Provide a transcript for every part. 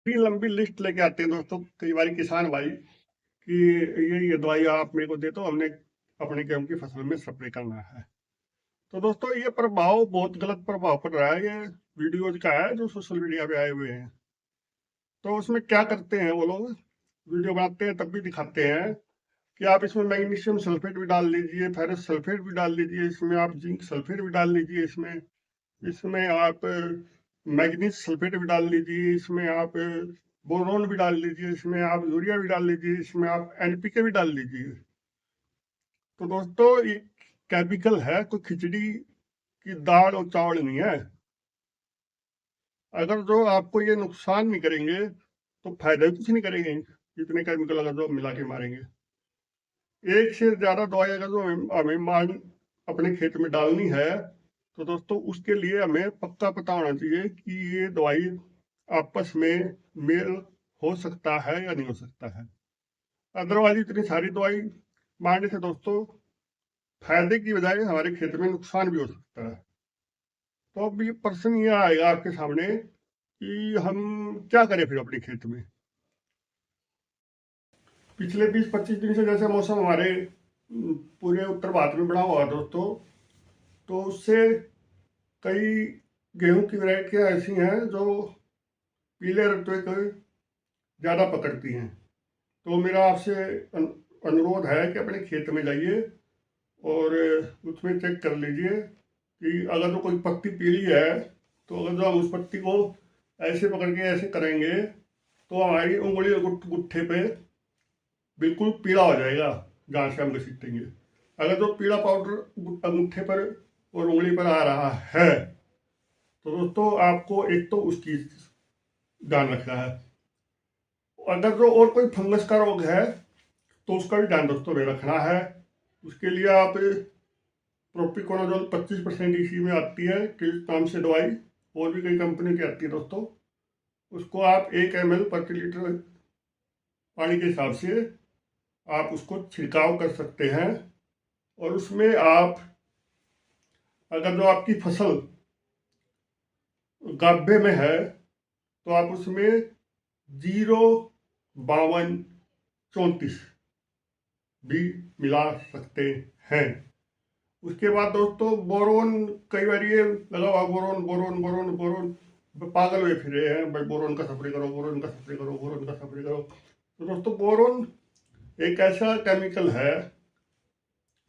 इतनी लंबी लिस्ट लेके आते हैं दोस्तों कई बार किसान भाई कि ये दवाई आप मेरे को दे दो, हमने अपने गेहूं की फसल में स्प्रे करना है। तो दोस्तों ये प्रभाव बहुत गलत प्रभाव पड़ रहा है। ये वीडियोज का है जो सोशल मीडिया पे आए हुए हैं। तो उसमें क्या करते हैं वो लोग, वीडियो बनाते हैं तब भी दिखाते हैं कि आप इसमें मैग्नीशियम सल्फेट भी डाल लीजिए, फेरस सल्फेट भी डाल लीजिए, इसमें आप जिंक सल्फेट भी डाल लीजिए, इसमें इसमें आप मैग्नीज सल्फेट भी डाल लीजिए, इसमें आप बोरोन भी डाल लीजिए, इसमें आप यूरिया भी डाल लीजिए, इसमें आप एनपीके भी डाल लीजिए। तो दोस्तों ये केमिकल है, कोई खिचड़ी की दाल और चावल नहीं है। अगर जो आपको ये नुकसान नहीं करेंगे तो फायदा भी कुछ नहीं करेंगे। इतने केमिकल अगर जो मिला के मारेंगे, एक से ज्यादा दवाई अगर जो हमें मान अपने खेत में डालनी है तो दोस्तों उसके लिए हमें पक्का पता होना चाहिए कि ये दवाई आपस में मेल हो सकता है या नहीं हो सकता है। अदरवाइज इतनी सारी दवाई मारने से दोस्तों फायदे की बजाय हमारे खेत में नुकसान भी हो सकता है। तो अब ये प्रश्न ये आएगा आपके सामने कि हम क्या करें फिर अपने खेत में। पिछले 20-25 दिन से जैसे मौसम हमारे पूरे उत्तर भारत में बना हुआ है दोस्तों, तो उससे कई गेहूं की वैरायटियां ऐसी हैं जो पीले रतुए को ज़्यादा पकड़ती हैं। तो मेरा आपसे अनुरोध है कि अपने खेत में जाइए और उसमें चेक कर लीजिए कि अगर तो कोई पत्ती पीली है तो अगर जो हम उस पत्ती को ऐसे पकड़ के ऐसे करेंगे तो हमारी उंगली और गुट्ठे पे बिल्कुल पीला हो जाएगा जहाँ से हम घसीटेंगे। अगर जो पीला पाउडर अंगूठे पर और उंगली पर आ रहा है तो दोस्तों आपको एक तो उसकी ध्यान रखना है। अगर जो और कोई फंगस का रोग है तो उसका भी ध्यान दोस्तों में रखना है। उसके लिए आप प्रोपिकोनाजोल 25% ईसी में आती है किल्स नाम से दवाई, और भी कई कंपनी की आती है दोस्तों। उसको आप 1 ml प्रति लीटर पानी के हिसाब से आप उसको छिड़काव कर सकते हैं। और उसमें आप अगर जो आपकी फसल गाभे में है तो आप उसमें 05234 भी मिला सकते हैं। उसके बाद दोस्तों बोरोन, कई बार ये लगा हुआ बोरोन बोरोन बोरोन बोरोन, पागल हुए फिरे हैं भाई, बोरोन का स्प्रे करो, बोरोन का स्प्रे करो, बोरोन का स्प्रे करो। तो दोस्तों बोरोन एक ऐसा केमिकल है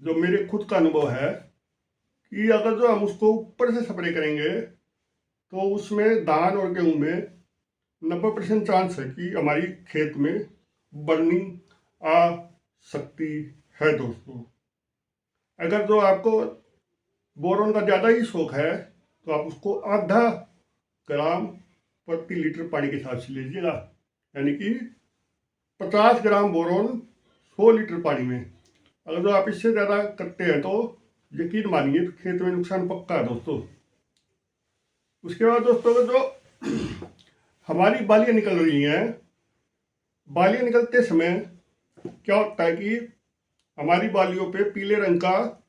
जो मेरे खुद का अनुभव है कि अगर जो हम उसको ऊपर से स्प्रे करेंगे तो उसमें धान और गेहूं में 90% चांस है कि हमारी खेत में बर्निंग आ सकती है दोस्तों। अगर जो आपको बोरोन का ज़्यादा ही शौक है तो आप उसको आधा ग्राम प्रति लीटर पानी के हिसाब से लीजिएगा, यानी कि 50 ग्राम बोरोन 100 लीटर पानी में। अगर जो आप इससे ज़्यादा करते हैं तो यकीन मानिए खेत में नुकसान पक्का है दोस्तों। उसके बाद दोस्तों जो हमारी बालियाँ निकल रही हैं, बालियाँ निकलते समय क्या होता है कि हमारी बालियों पे पीले रंग का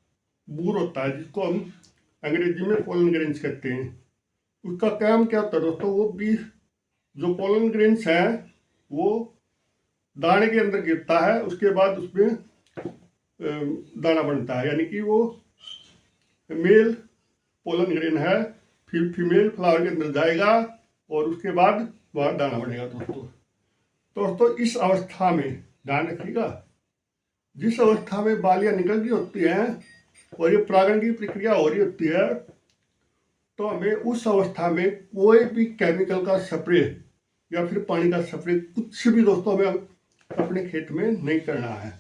बूर होता है जिसको हम अंग्रेजी में पोलन ग्रेन्स कहते हैं। उसका काम क्या होता है दोस्तों, वो भी जो पोलन ग्रेन्स हैं वो दाने के अंदर गिरता है, उसके बाद उसमें दाना बनता है, यानी कि वो मेल पोलन ग्रेन है, फिर फीमेल फ्लावर के अंदर जाएगा और उसके बाद वहाँ दाना बनेगा दोस्तों इस अवस्था में ध्यान रखिएगा, जिस अवस्था में बालियाँ निकल रही होती हैं और ये परागण की प्रक्रिया हो रही होती है तो हमें उस अवस्था में कोई भी केमिकल का स्प्रे या फिर पानी का स्प्रे कुछ भी दोस्तों हमें अपने खेत में नहीं करना है।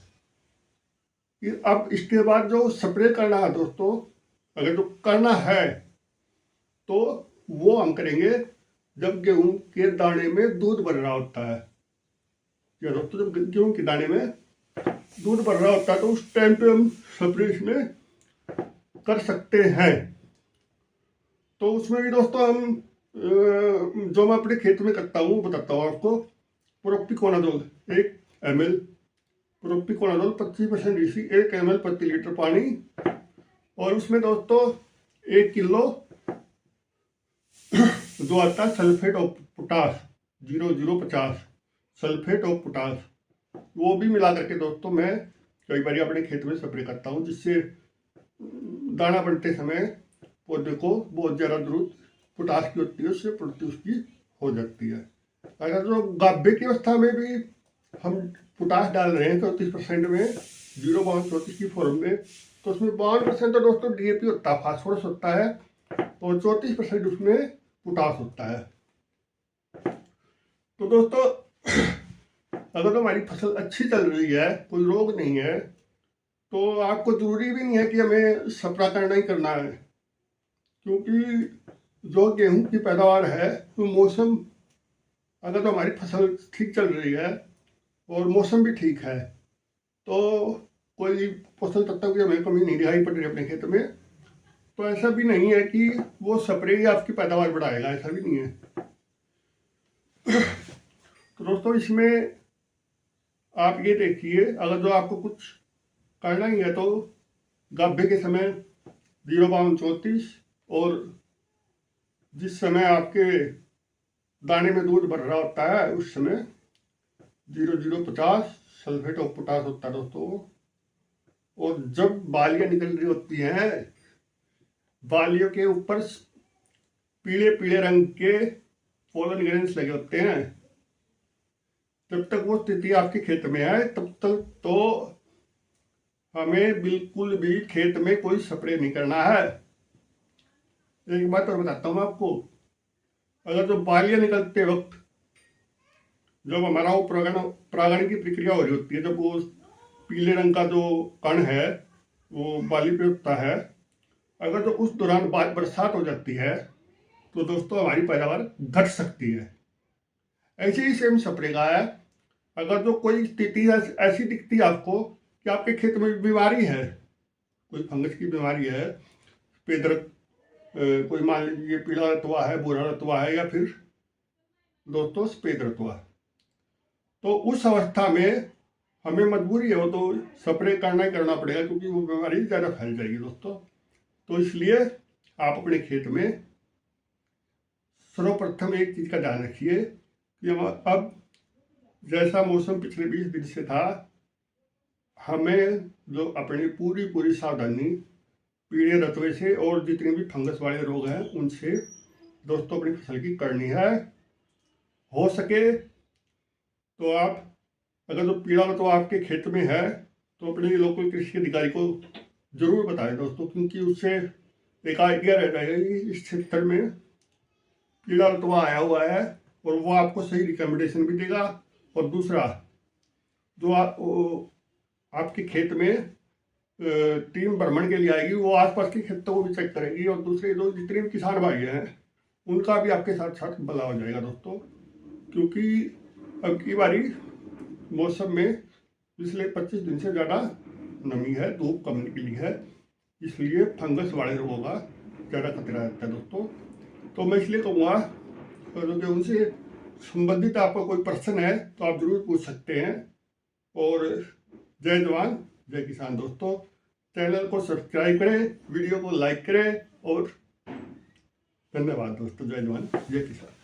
अब इसके बाद जो स्प्रे करना है दोस्तों, अगर जो करना है तो वो हम करेंगे जब गेहूं के दाने में दूध भर रहा होता है। या दोस्तों जब गेहूं के दाने में दूध भर रहा होता है तो उस टाइम पे हम स्प्रे इसमें कर सकते हैं। तो उसमें भी दोस्तों हम जो मैं अपने खेत में करता हूँ बताता हूँ आपको। Propiconazole 1 ml, propiconazole 25% EC 1 ml प्रति लीटर पानी, और उसमें दोस्तों 1 किलो जो आता है sulphate of potash 0050 sulphate of potash, वो भी मिला करके दोस्तों मैं कई बार अपने खेत में स्प्रे करता हूँ, जिससे दाना बनते समय पौधे को बहुत ज़्यादा जरूरत पोटाश की होती है, उससे पूर्ति उसकी हो जाती है। अगर जो गाभे की अवस्था में भी हम पोटाश डाल रहे हैं 34% में 0:34 की फॉर्म में, तो उसमें 52% तो दोस्तों DAP होता है, फास्फोरस होता है, और 34% उसमें पोटाश होता है। तो दोस्तों अगर हमारी फसल अच्छी चल रही है, कोई रोग नहीं है, तो आपको जरूरी भी नहीं है कि हमें स्प्रे करना ही करना है, क्योंकि जो गेहूं की पैदावार है, तो मौसम अगर तो हमारी फसल ठीक चल रही है और मौसम भी ठीक है, तो कोई पोषक तत्व की हमें कमी नहीं दिखाई पड़ रही अपने खेत में, तो ऐसा भी नहीं है कि वो स्प्रे ही आपकी पैदावार बढ़ाएगा, ऐसा भी नहीं है। तो दोस्तों इसमें आप ये देखिए, अगर जो आपको कुछ करना ही है तो गाभे के समय 0:34 और जिस समय आपके दाने में दूध भर रहा होता है उस समय 0050 सल्फेट ऑफ पोटाश होता है दोस्तों। और जब बालियां निकल रही होती हैं, बालियों के ऊपर पीले पीले रंग के पोलन ग्रेन्स लगे होते हैं, जब तक वो स्थिति आपके खेत में है तब तक तो हमें बिल्कुल भी खेत में कोई स्प्रे नहीं करना है। एक बात और बताता हूँ आपको, अगर जो बालियां निकलते वक्त जब हमारा वो परागण की प्रक्रिया हो रही होती है, जब वो पीले रंग का जो कण है वो बाली पे उठता है, अगर तो उस दौरान बरसात हो जाती है तो दोस्तों हमारी पैदावार घट सकती है। ऐसे ही सेम स्प्रे का है, अगर जो कोई स्थिति ऐसी दिखती है आपको कि आपके खेत में बीमारी है, कोई फंगस की बीमारी है, पेदरक, कोई मान लीजिए पीला रतुआ है, भूरा रतुआ है, या फिर दोस्तों सफेद रतुआ, तो उस अवस्था में हमें मजबूरी है वो तो स्प्रे करना ही करना पड़ेगा, क्योंकि वो बीमारी ज़्यादा फैल जाएगी दोस्तों। तो इसलिए आप अपने खेत में सर्वप्रथम एक चीज़ का ध्यान रखिए कि हम अब जैसा मौसम पिछले 20 दिन से था, हमें जो अपनी पूरी सावधानी पीले रतुए से और जितने भी फंगस वाले रोग हैं उनसे दोस्तों अपनी फसल की करनी है। हो सके तो आप अगर जो पीला रतुआ आपके खेत में है तो अपने लोकल कृषि अधिकारी को जरूर बताएं दोस्तों, क्योंकि उससे एक आइडिया रह जाएगा कि इस क्षेत्र में पीला रतुआ आया हुआ है, और वो आपको सही रिकमेंडेशन भी देगा। और दूसरा, जो आपके खेत में टीम भ्रमण के लिए आएगी, वो आसपास के खेतों को भी चेक करेगी, और दूसरे जो जितने भी किसान भाई हैं उनका भी आपके साथ साथ भला हो जाएगा दोस्तों, क्योंकि अब की बारी मौसम में पिछले 25 दिन से ज़्यादा नमी है, धूप कम निकली है, इसलिए फंगस वाले रोगों का ज़्यादा खतरा रहता है दोस्तों। तो मैं इसलिए कहूँगा कि उनसे संबंधित आपका कोई प्रश्न है तो आप जरूर पूछ सकते हैं। और जय जवान जय किसान दोस्तों, चैनल को सब्सक्राइब करें, वीडियो को लाइक करें, और धन्यवाद दोस्तों। जय जवान जय किसान।